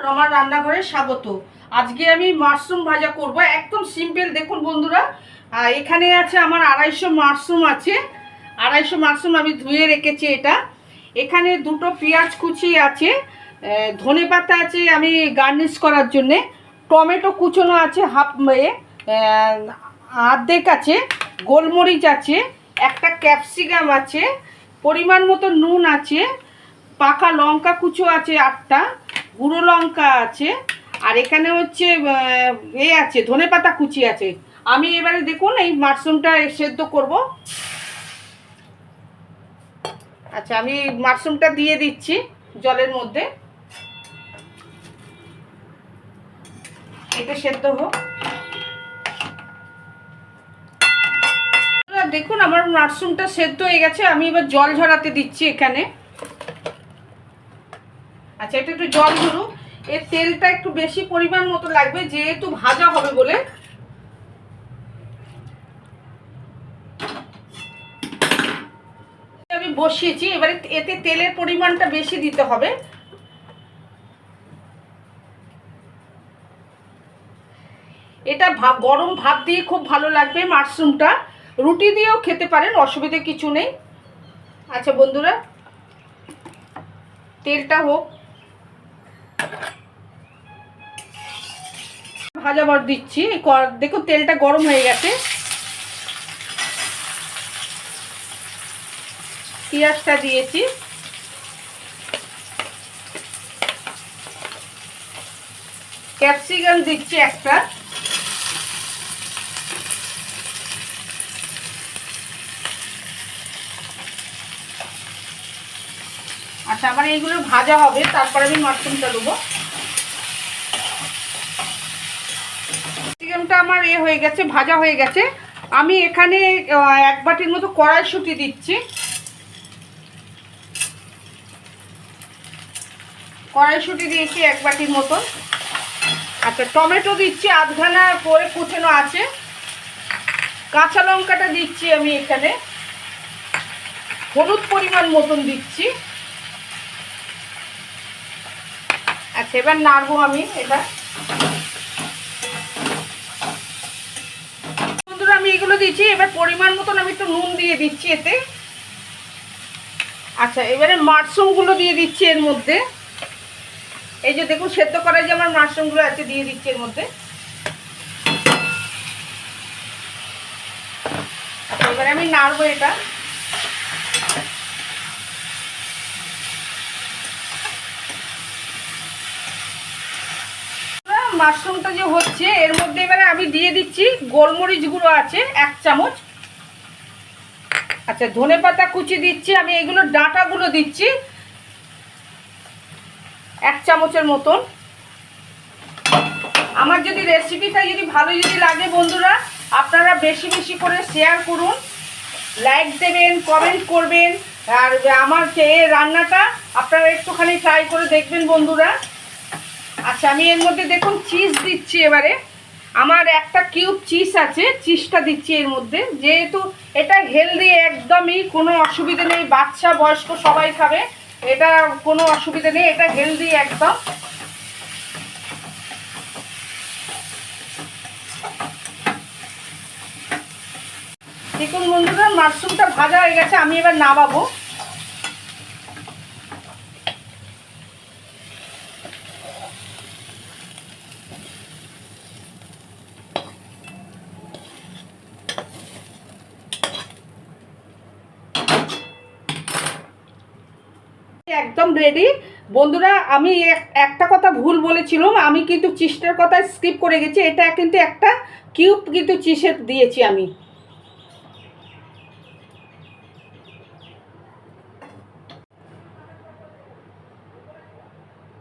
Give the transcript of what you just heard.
আমার রান্নাঘরে স্বাগত। আজকে আমি মাশরুম ভাজা করব, একদম সিম্পল। দেখুন বন্ধুরা, এখানে আছে আমার 250 মাশরুম আছে। 250 মাশরুম আমি ধুয়ে রেখেছি। এখানে দুটো পেঁয়াজ কুচি আছে, ধনেপাতা আছে আমি গার্নিশ করার জন্যে, টমেটো কুচোনো আছে অর্ধেক আছে, গোলমরিচ আছে, একটা ক্যাপসিকাম আছে, পরিমাণ মতো নুন আছে, পাকা লঙ্কা কুচো আছে 8টা, গুঁড়ো লঙ্কা আছে, আর এখানে হচ্ছে আছে ধনেপাতা কুচি আছে। আমি এবারে দেখুন এই মাশরুমটা সেদ্ধ করব। আচ্ছা, আমি মাশরুমটা দিয়ে দিচ্ছি জলের মধ্যে, এটা সেদ্ধ হোক। দেখুন আমার মাশরুমটা সেদ্ধ হয়ে গেছে, আমি এবার জল ঝরাতে দিচ্ছি এখানে। আচ্ছা, এটা একটু জল ঝরুক। এর তেলটা একটু বেশি পরিমাণ মতো লাগবে, যেহেতু ভাজা হবে বলে। আমি বসিয়েছি, এবারে এতে তেলের পরিমাণটা বেশি দিতে হবে। এটা গরম ভাত দিয়ে খুব ভালো লাগবে। মাশরুমটা রুটি দিয়েও খেতে পারেন, অসুবিধে কিছু নেই। আচ্ছা বন্ধুরা, তেলটা হোক, ভাজা বর দিচ্ছি। দেখুন তেলটা গরম হয়ে গেছে, পেঁয়াজটা দিয়েছি, ক্যাপসিকাম দিচ্ছি একটা, আচ্ছা আমার এইগুলো ভাজা হবে, তারপরে আমি মাশরুমটা দেবো। ক্যাপসিকামটা আমার হয়ে গেছে, ভাজা হয়ে গেছে। আমি এখানে 1 বাটির মতো কড়াইশুঁটি দিচ্ছি, কড়াইশুঁটি দিয়েছি 1 বাটির মতন। আচ্ছা, টমেটো দিচ্ছি আধখানা করে কুচানো আছে, কাঁচা লঙ্কাটা দিচ্ছি আমি এখানে, হলুদ পরিমাণ মতন দিচ্ছি। আচ্ছা, এবার নাড়বো আমি এটা। বন্ধুরা, আমি এগুলো দিচ্ছি, এবার পরিমাণ মতন আমি একটু নুন দিয়ে দিচ্ছি এতে। আচ্ছা, এবারে মাশরুমগুলো দিয়ে দিচ্ছি এর মধ্যে। এই যে দেখুন সেদ্ধ করা যে আমার মাশরুমগুলো আছে, দিয়ে দিচ্ছি এর মধ্যে। আচ্ছা, এবারে আমি নাড়বো এটা। মাশরুমটা যে হচ্ছে, এর মধ্যে এবারে আমি দিয়ে দিচ্ছি গোলমরিচ গুঁড়ো আছে 1 চামচ। আচ্ছা, ধনেপাতা কুচি দিচ্ছি আমি, এগুলো ডাঁটাগুলো দিচ্ছি 1 চামচের মতন। আমার যদি রেসিপিটা ভালো লাগে বন্ধুরা, আপনারা বেশি বেশি করে শেয়ার করুন, লাইক দেবেন, কমেন্ট করবেন, আর আমার এই রান্নাটা আপনারা একটুখানি ট্রাই করে দেখবেন বন্ধুরা। আচ্ছা, আমি এর মধ্যে দেখুন চিজ দিচ্ছি এবারে। আমার একটা কিউব চিজ আছে, চিজটা দিচ্ছি এর মধ্যে। যেহেতু এটা হেলদি, একদমই কোনো অসুবিধা নেই, বাচ্চা বয়স্ক সবাই খাবে, এটা কোনো অসুবিধা নেই, এটা হেলদি একদম। দেখুন বন্ধুরা, মাশরুমটা ভাজা হয়ে গেছে, আমি এবার নামাবো। একদম রেডি বন্ধুরা। আমি একটা কথা ভুল বলেছিলাম, আমি কিন্তু চিজটার কথা স্কিপ করে গেছি। এটা কিন্তু একটা কিউব কিন্তু চিজের দিয়েছি আমি।